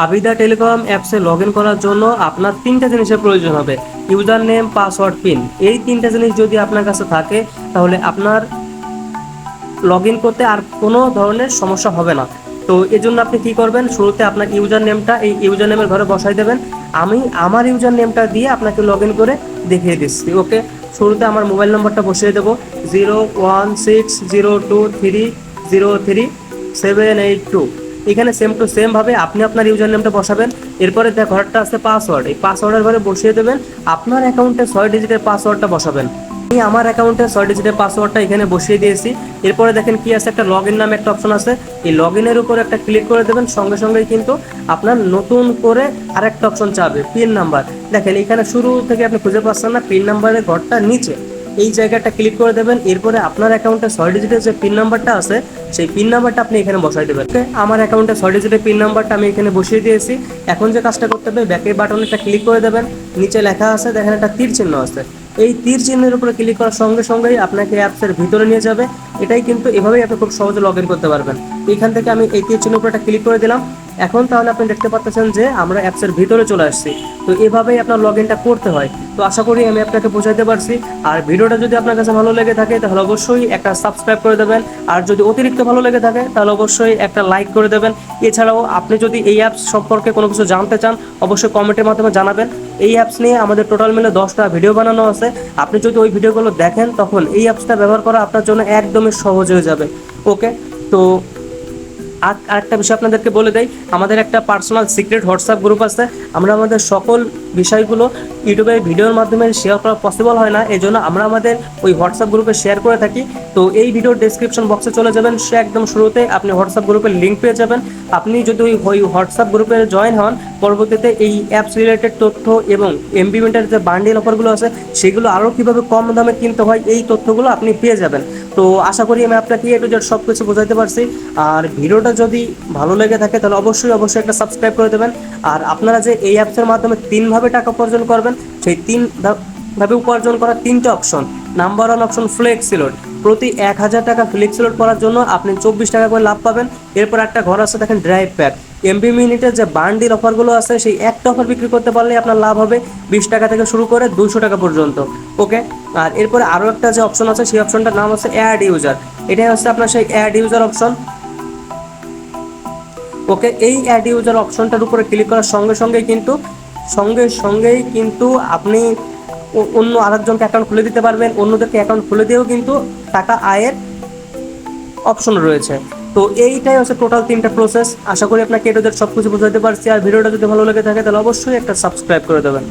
Abida telecom অ্যাপসে log in করার জন্য আপনার তিনটা জিনিসের প্রয়োজন হবে, ইউজার নেম, পাসওয়ার্ড, পিন। এই তিনটা জিনিস যদি আপনার কাছে থাকে তাহলে আপনার লগ ইন করতে আর কোনো ধরনের সমস্যা হবে না। তো এই জন্য আপনি কী করবেন, শুরুতে আপনার ইউজার নেমটা এই ইউজার নেমের ঘরে বসাই দেবেন। আমি আমার ইউজার নেমটা দিয়ে আপনাকে লগ ইন করে দেখিয়ে দিচ্ছি। ওকে, শুরুতে আমার মোবাইল নম্বরটা বসিয়ে দেবো 016030378 2। এখানে সেম টু সেমভাবে আপনি আপনার ইউজার নেমটা বসাবেন। এরপরে ঘরটা আছে পাসওয়ার্ড, এই পাসওয়ার্ডের ঘরে বসিয়ে দেবেন আপনার অ্যাকাউন্টে 6 ডিজিটের পাসওয়ার্ডটা বসাবেন। আমি আমার অ্যাকাউন্টে 6 ডিজিটের পাসওয়ার্ডটা এখানে বসিয়ে দিয়েছি। এরপরে দেখেন কি আছে, একটা লগ ইন নামে একটা অপশন আছে। এই লগ ইনের উপর একটা ক্লিক করে দেবেন, সঙ্গে সঙ্গেই কিন্তু আপনার নতুন করে আরেকটা অপশন চাবে, পিন নাম্বার। দেখেন এখানে শুরু থেকে আপনি খুঁজে পাচ্ছেন না, পিন নাম্বারের ঘরটা নিচে এই জায়গাটা ক্লিক করে দেবেন। এরপরে আপনার অ্যাকাউন্টে 6 ডিজিটের যে পিন নাম্বারটা আছে সেই পিন নাম্বারটা আপনি এখানে বসাই দেবেন। আমার অ্যাকাউন্টে 6 ডিজিটের পিন নাম্বারটা আমি এখানে বসিয়ে দিয়েছি। এখন যে কাজটা করতে হবে, ব্যাকের বাটনটা ক্লিক করে দেবেন। নিচে লেখা আছে, দেখেন একটা তীর চিহ্ন আছে, এই তীর চিহ্নের উপরে ক্লিক করার সঙ্গে সঙ্গেই আপনাকে অ্যাপসের ভিতরে নিয়ে যাবে। এটাই কিন্তু এভাবেই আপনি খুব সহজে লগ ইন করতে পারবেন। এইখান থেকে আমি এই তীর চিহ্নের উপরে একটা ক্লিক করে দিলাম। এখন তাহলে আপনি দেখতে পাচ্ছেন যে আমরা অ্যাপসের ভিতরে চলে আসছি। তো এভাবেই আপনার লগ ইনটা করতে হয়। তো আশা করি আমি আপনাকে বোঝাতে পারছি। আর ভিডিওটা যদি আপনার কাছে ভালো লেগে থাকে তাহলে অবশ্যই একটা সাবস্ক্রাইব করে দেবেন। আর যদি অতিরিক্ত ভালো লেগে থাকে তাহলে অবশ্যই একটা লাইক করে দেবেন। এছাড়াও আপনি যদি এই অ্যাপস সম্পর্কে কোনো কিছু জানতে চান অবশ্যই কমেন্টের মাধ্যমে জানাবেন। এই অ্যাপস নিয়ে আমাদের টোটাল মিলে 10টা ভিডিও বানানো আছে। আপনি যদি ওই ভিডিওগুলো দেখেন তখন এই অ্যাপসটা ব্যবহার করা আপনার জন্য একদমই সহজ হয়ে যাবে। ওকে, তো আরেকটা বিষয় আপনাদেরকে বলে দেই, আমাদের একটা পার্সোনাল সিক্রেট হোয়াটসঅ্যাপ গ্রুপ আছে। আমরা আমাদের সকল বিষয়গুলো ইউটিউবের ভিডিওর মাধ্যমে শেয়ার করা পসিবল হয় না, এই জন্য আমরা আমাদের ওই হোয়াটসঅ্যাপ গ্রুপে শেয়ার করে থাকি। তো এই ভিডিওর ডেসক্রিপশন বক্সে চলে যাবেন, সে একদম শুরুতে আপনি হোয়াটসঅ্যাপ গ্রুপের লিঙ্ক পেয়ে যাবেন। আপনি যদি ওই হোয়াটসঅ্যাপ গ্রুপে জয়েন হন, পরবর্তীতে এই অ্যাপস রিলেটেড তথ্য এবং এমবি মিটার যে বান্ডেল অফারগুলো আছে সেগুলো আরও কীভাবে কম দামে কিনতে হয় এই তথ্যগুলো আপনি পেয়ে যাবেন। তো আশা করি আমি আপনাকে এ টু জেড সব কিছু বোঝাতে পারছি। আর ভিডিওটা যদি ভালো লেগে থাকে তাহলে অবশ্যই একটা সাবস্ক্রাইব করে দেবেন। আর আপনারা যে এই অ্যাপসের মাধ্যমে 3ভাবে টাকা উপার্জন করবেন, সেই 3ভাবে উপার্জন করার 3টে option. Number 1 option flexi load. প্রতি 1000 টাকা ফ্লেক্সি লোড করার জন্য আপনি 24 টাকা করে লাভ পাবেন। এরপর একটা ঘর আছে, দেখেন ড্রাইভ প্যাক। এমবি মিনিটের যে বান্ডিল অফারগুলো আছে সেই একটা অফার বিক্রি করতে পারলে আপনার লাভ হবে 20 টাকা থেকে শুরু করে 200 টাকা পর্যন্ত। ওকে, আর এরপরে আরও একটা যে অপশন আছে সেই অপশনটার নাম হচ্ছে অ্যাড ইউজার। এটাই হচ্ছে আপনার সেই অ্যাড ইউজার অপশন। ওকে, এই অ্যাড ইউজার অপশনটার উপরে ক্লিক করার সঙ্গে সঙ্গেই কিন্তু আপনি অন্য আরেকজনকে অ্যাকাউন্ট খুলে দিতে পারবেন। অন্যদেরকে অ্যাকাউন্ট খুলে দিয়েও কিন্তু টাকা আয়ের অপশন রয়েছে। তো এইটাই হচ্ছে টোটাল 3টা প্রসেস। আশা করি আপনাকে এটা সব কিছু বোঝাতে পারছি। আর ভিডিওটা যদি ভালো লেগে থাকে তাহলে অবশ্যই একটা সাবস্ক্রাইব করে দেবেন।